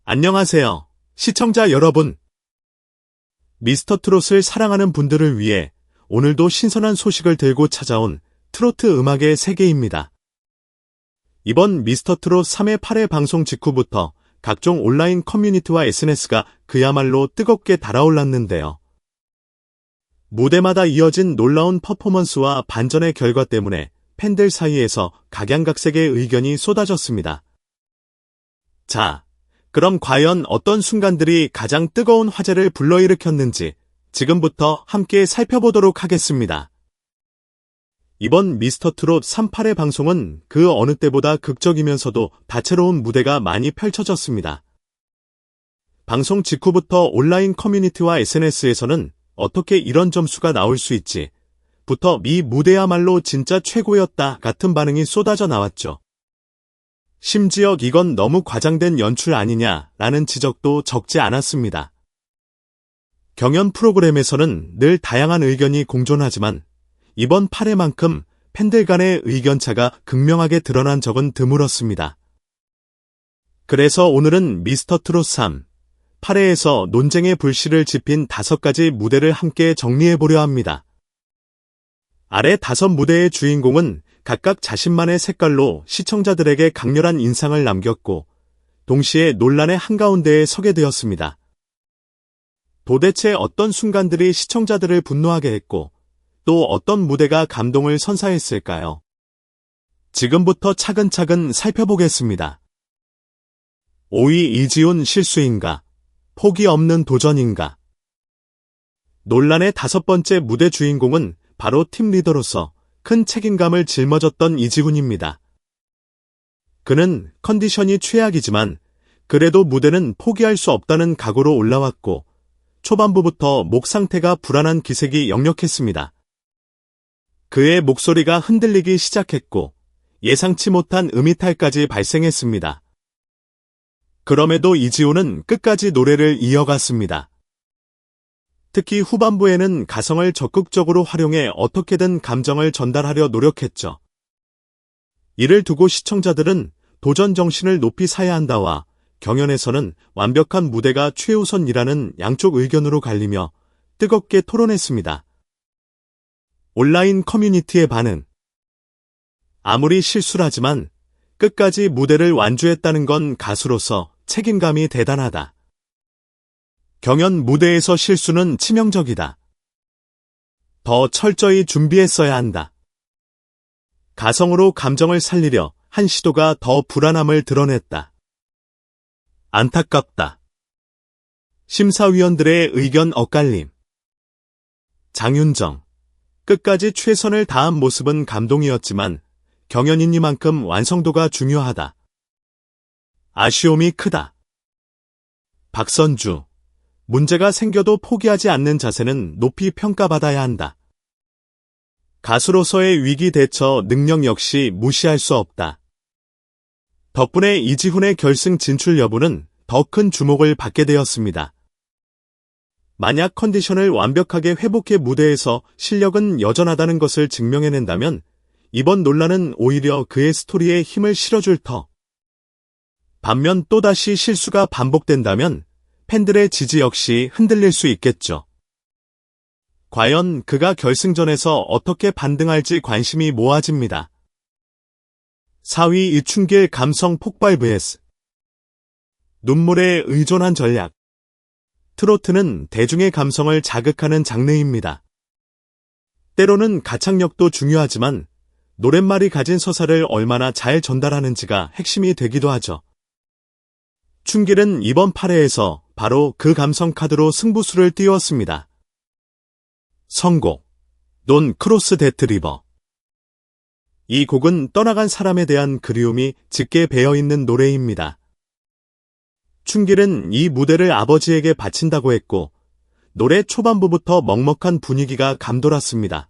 안녕하세요, 시청자 여러분. 미스터트롯을 사랑하는 분들을 위해 오늘도 신선한 소식을 들고 찾아온 트로트 음악의 세계입니다. 이번 미스터트롯 3회 8회 방송 직후부터 각종 온라인 커뮤니티와 SNS가 그야말로 뜨겁게 달아올랐는데요. 무대마다 이어진 놀라운 퍼포먼스와 반전의 결과 때문에 팬들 사이에서 각양각색의 의견이 쏟아졌습니다. 자, 그럼 과연 어떤 순간들이 가장 뜨거운 화제를 불러일으켰는지 지금부터 함께 살펴보도록 하겠습니다. 이번 미스터트롯 3-8회 방송은 그 어느 때보다 극적이면서도 다채로운 무대가 많이 펼쳐졌습니다. 방송 직후부터 온라인 커뮤니티와 SNS에서는 어떻게 이런 점수가 나올 수 있지? 부터 이 무대야말로 진짜 최고였다 같은 반응이 쏟아져 나왔죠. 심지어 이건 너무 과장된 연출 아니냐라는 지적도 적지 않았습니다. 경연 프로그램에서는 늘 다양한 의견이 공존하지만 이번 8회만큼 팬들 간의 의견차가 극명하게 드러난 적은 드물었습니다. 그래서 오늘은 미스터트롯 3, 8회에서 논쟁의 불씨를 지핀 5가지 무대를 함께 정리해보려 합니다. 아래 5무대의 주인공은 각각 자신만의 색깔로 시청자들에게 강렬한 인상을 남겼고 동시에 논란의 한가운데에 서게 되었습니다. 도대체 어떤 순간들이 시청자들을 분노하게 했고 또 어떤 무대가 감동을 선사했을까요? 지금부터 차근차근 살펴보겠습니다. 5위 이지훈 실수인가? 포기 없는 도전인가? 논란의 5번째 무대 주인공은 바로 팀 리더로서 큰 책임감을 짊어졌던 이지훈입니다. 그는 컨디션이 최악이지만 그래도 무대는 포기할 수 없다는 각오로 올라왔고 초반부부터 목 상태가 불안한 기색이 역력했습니다. 그의 목소리가 흔들리기 시작했고 예상치 못한 음이탈까지 발생했습니다. 그럼에도 이지훈은 끝까지 노래를 이어갔습니다. 특히 후반부에는 가성을 적극적으로 활용해 어떻게든 감정을 전달하려 노력했죠. 이를 두고 시청자들은 도전 정신을 높이 사야 한다와 경연에서는 완벽한 무대가 최우선이라는 양쪽 의견으로 갈리며 뜨겁게 토론했습니다. 온라인 커뮤니티의 반응. 아무리 실수라지만 끝까지 무대를 완주했다는 건 가수로서 책임감이 대단하다. 경연 무대에서 실수는 치명적이다. 더 철저히 준비했어야 한다. 가성으로 감정을 살리려 한 시도가 더 불안함을 드러냈다. 안타깝다. 심사위원들의 의견 엇갈림. 장윤정. 끝까지 최선을 다한 모습은 감동이었지만 경연인이만큼 완성도가 중요하다. 아쉬움이 크다. 박선주. 문제가 생겨도 포기하지 않는 자세는 높이 평가받아야 한다. 가수로서의 위기 대처 능력 역시 무시할 수 없다. 덕분에 이지훈의 결승 진출 여부는 더 큰 주목을 받게 되었습니다. 만약 컨디션을 완벽하게 회복해 무대에서 실력은 여전하다는 것을 증명해낸다면 이번 논란은 오히려 그의 스토리에 힘을 실어줄 터. 반면 또다시 실수가 반복된다면 팬들의 지지 역시 흔들릴 수 있겠죠. 과연 그가 결승전에서 어떻게 반등할지 관심이 모아집니다. 4위 이춘길 감성 폭발 vs 눈물에 의존한 전략. 트로트는 대중의 감성을 자극하는 장르입니다. 때로는 가창력도 중요하지만 노랫말이 가진 서사를 얼마나 잘 전달하는지가 핵심이 되기도 하죠. 춘길은 이번 8회에서 바로 그 감성 카드로 승부수를 띄웠습니다. 선곡, 논 크로스 데트 리버. 이 곡은 떠나간 사람에 대한 그리움이 짙게 배어있는 노래입니다. 춘길은 이 무대를 아버지에게 바친다고 했고 노래 초반부부터 먹먹한 분위기가 감돌았습니다.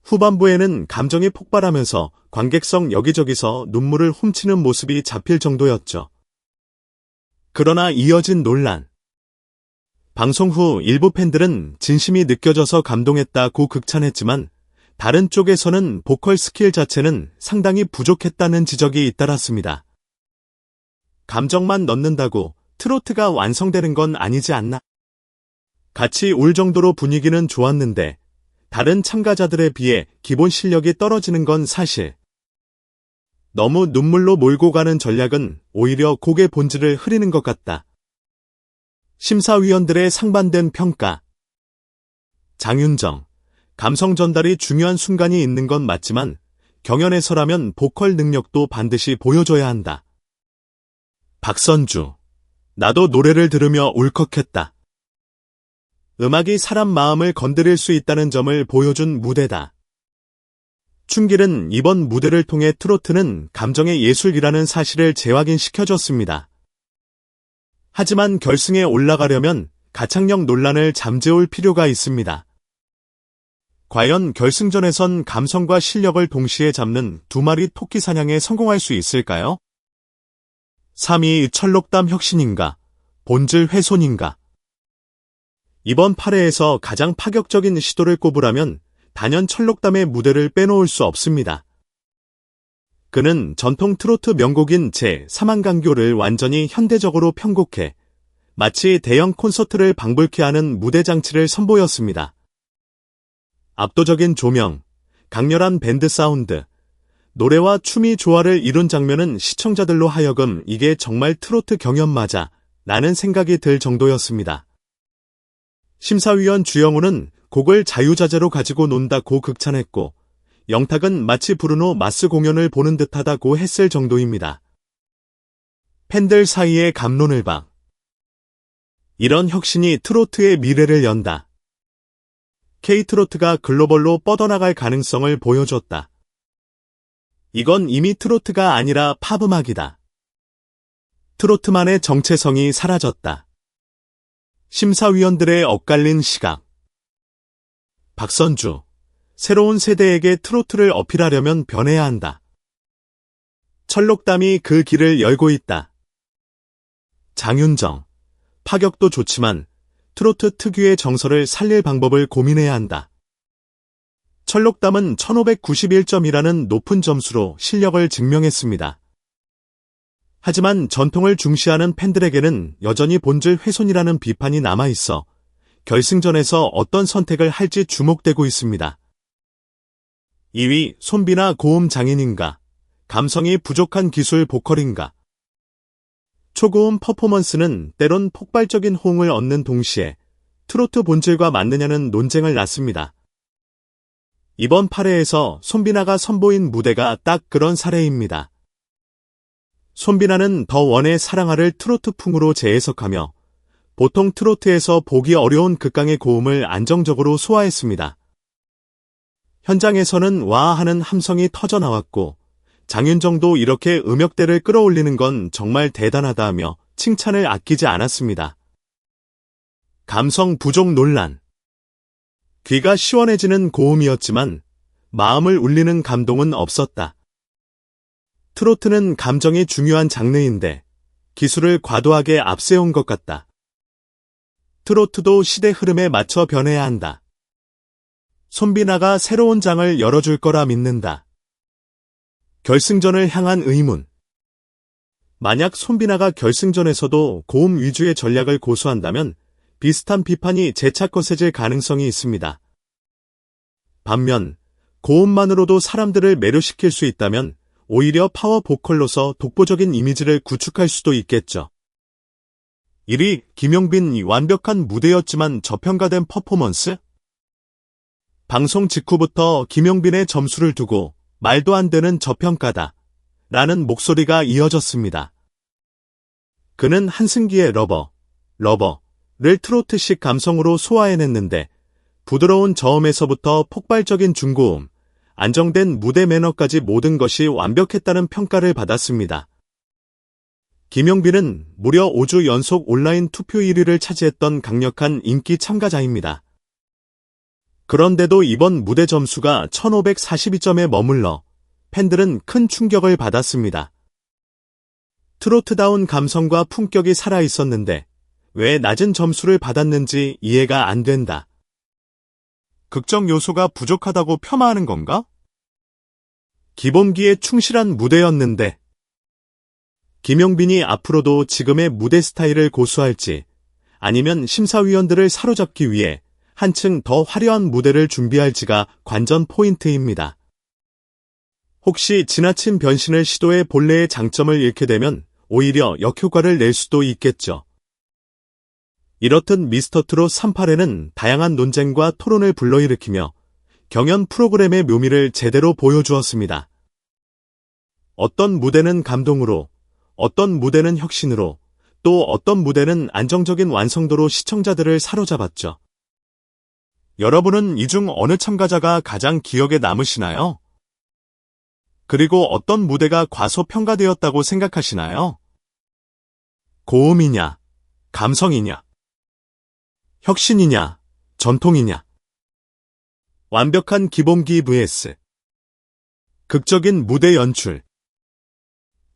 후반부에는 감정이 폭발하면서 관객석 여기저기서 눈물을 훔치는 모습이 잡힐 정도였죠. 그러나 이어진 논란. 방송 후 일부 팬들은 진심이 느껴져서 감동했다고 극찬했지만 다른 쪽에서는 보컬 스킬 자체는 상당히 부족했다는 지적이 잇따랐습니다. 감정만 넣는다고 트로트가 완성되는 건 아니지 않나? 같이 울 정도로 분위기는 좋았는데 다른 참가자들에 비해 기본 실력이 떨어지는 건 사실. 너무 눈물로 몰고 가는 전략은 오히려 곡의 본질을 흐리는 것 같다. 심사위원들의 상반된 평가. 장윤정, 감성 전달이 중요한 순간이 있는 건 맞지만 경연에서라면 보컬 능력도 반드시 보여줘야 한다. 박선주, 나도 노래를 들으며 울컥했다. 음악이 사람 마음을 건드릴 수 있다는 점을 보여준 무대다. 춘길은 이번 무대를 통해 트로트는 감정의 예술이라는 사실을 재확인시켜줬습니다. 하지만 결승에 올라가려면 가창력 논란을 잠재울 필요가 있습니다. 과연 결승전에선 감성과 실력을 동시에 잡는 두 마리 토끼 사냥에 성공할 수 있을까요? 3위 철록담 혁신인가, 본질 훼손인가? 이번 8회에서 가장 파격적인 시도를 꼽으라면 단연 철록담의 무대를 빼놓을 수 없습니다. 그는 전통 트로트 명곡인 제3한강교를 완전히 현대적으로 편곡해 마치 대형 콘서트를 방불케 하는 무대 장치를 선보였습니다. 압도적인 조명, 강렬한 밴드 사운드, 노래와 춤이 조화를 이룬 장면은 시청자들로 하여금 이게 정말 트로트 경연 맞아? 라는 생각이 들 정도였습니다. 심사위원 주영우는 곡을 자유자재로 가지고 논다고 극찬했고 영탁은 마치 브루노 마스 공연을 보는 듯하다고 했을 정도입니다. 팬들 사이에 감론을 박. 이런 혁신이 트로트의 미래를 연다. K-트로트가 글로벌로 뻗어나갈 가능성을 보여줬다. 이건 이미 트로트가 아니라 팝음악이다. 트로트만의 정체성이 사라졌다. 심사위원들의 엇갈린 시각. 박선주, 새로운 세대에게 트로트를 어필하려면 변해야 한다. 철록담이 그 길을 열고 있다. 장윤정, 파격도 좋지만 트로트 특유의 정서를 살릴 방법을 고민해야 한다. 철록담은 1591점이라는 높은 점수로 실력을 증명했습니다. 하지만 전통을 중시하는 팬들에게는 여전히 본질 훼손이라는 비판이 남아있어 결승전에서 어떤 선택을 할지 주목되고 있습니다. 2위 손비나 고음 장인인가? 감성이 부족한 기술 보컬인가? 초고음 퍼포먼스는 때론 폭발적인 호응을 얻는 동시에 트로트 본질과 맞느냐는 논쟁을 낳습니다. 이번 8회에서 손비나가 선보인 무대가 딱 그런 사례입니다. 손비나는 더 원의 사랑아를 트로트풍으로 재해석하며 보통 트로트에서 보기 어려운 극강의 고음을 안정적으로 소화했습니다. 현장에서는 와 하는 함성이 터져나왔고 장윤정도 이렇게 음역대를 끌어올리는 건 정말 대단하다며 칭찬을 아끼지 않았습니다. 감성 부족 논란. 귀가 시원해지는 고음이었지만 마음을 울리는 감동은 없었다. 트로트는 감정이 중요한 장르인데 기술을 과도하게 앞세운 것 같다. 트로트도 시대 흐름에 맞춰 변해야 한다. 손비나가 새로운 장을 열어줄 거라 믿는다. 결승전을 향한 의문. 만약 손비나가 결승전에서도 고음 위주의 전략을 고수한다면 비슷한 비판이 재차 거세질 가능성이 있습니다. 반면 고음만으로도 사람들을 매료시킬 수 있다면 오히려 파워 보컬로서 독보적인 이미지를 구축할 수도 있겠죠. 1위 김용빈 완벽한 무대였지만 저평가된 퍼포먼스? 방송 직후부터 김용빈의 점수를 두고 말도 안 되는 저평가다 라는 목소리가 이어졌습니다. 그는 한승기의 러버를 트로트식 감성으로 소화해냈는데 부드러운 저음에서부터 폭발적인 중고음, 안정된 무대 매너까지 모든 것이 완벽했다는 평가를 받았습니다. 김용빈은 무려 5주 연속 온라인 투표 1위를 차지했던 강력한 인기 참가자입니다. 그런데도 이번 무대 점수가 1542점에 머물러 팬들은 큰 충격을 받았습니다. 트로트다운 감성과 품격이 살아있었는데 왜 낮은 점수를 받았는지 이해가 안 된다. 극적 요소가 부족하다고 폄하하는 건가? 기본기에 충실한 무대였는데 김용빈이 앞으로도 지금의 무대 스타일을 고수할지 아니면 심사위원들을 사로잡기 위해 한층 더 화려한 무대를 준비할지가 관전 포인트입니다. 혹시 지나친 변신을 시도해 본래의 장점을 잃게 되면 오히려 역효과를 낼 수도 있겠죠. 이렇듯 미스터트롯 38회는 다양한 논쟁과 토론을 불러일으키며 경연 프로그램의 묘미를 제대로 보여주었습니다. 어떤 무대는 감동으로, 어떤 무대는 혁신으로, 또 어떤 무대는 안정적인 완성도로 시청자들을 사로잡았죠. 여러분은 이 중 어느 참가자가 가장 기억에 남으시나요? 그리고 어떤 무대가 과소평가되었다고 생각하시나요? 고음이냐, 감성이냐, 혁신이냐, 전통이냐, 완벽한 기본기 vs 극적인 무대 연출.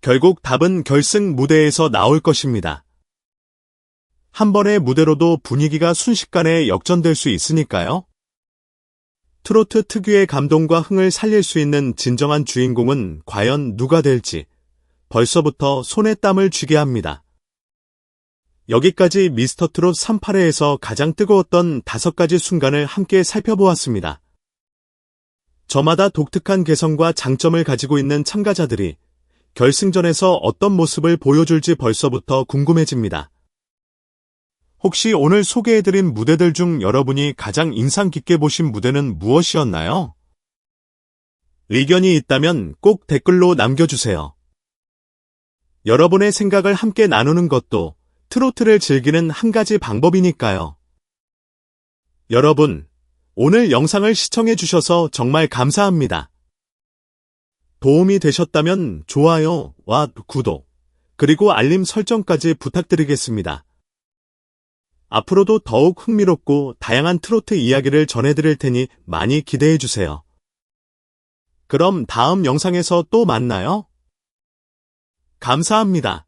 결국 답은 결승 무대에서 나올 것입니다. 한 번의 무대로도 분위기가 순식간에 역전될 수 있으니까요. 트로트 특유의 감동과 흥을 살릴 수 있는 진정한 주인공은 과연 누가 될지 벌써부터 손에 땀을 쥐게 합니다. 여기까지 미스터트롯 38회에서 가장 뜨거웠던 5가지 순간을 함께 살펴보았습니다. 저마다 독특한 개성과 장점을 가지고 있는 참가자들이 결승전에서 어떤 모습을 보여줄지 벌써부터 궁금해집니다. 혹시 오늘 소개해드린 무대들 중 여러분이 가장 인상 깊게 보신 무대는 무엇이었나요? 의견이 있다면 꼭 댓글로 남겨주세요. 여러분의 생각을 함께 나누는 것도 트로트를 즐기는 한 가지 방법이니까요. 여러분, 오늘 영상을 시청해주셔서 정말 감사합니다. 도움이 되셨다면 좋아요와 구독, 그리고 알림 설정까지 부탁드리겠습니다. 앞으로도 더욱 흥미롭고 다양한 트로트 이야기를 전해드릴 테니 많이 기대해주세요. 그럼 다음 영상에서 또 만나요. 감사합니다.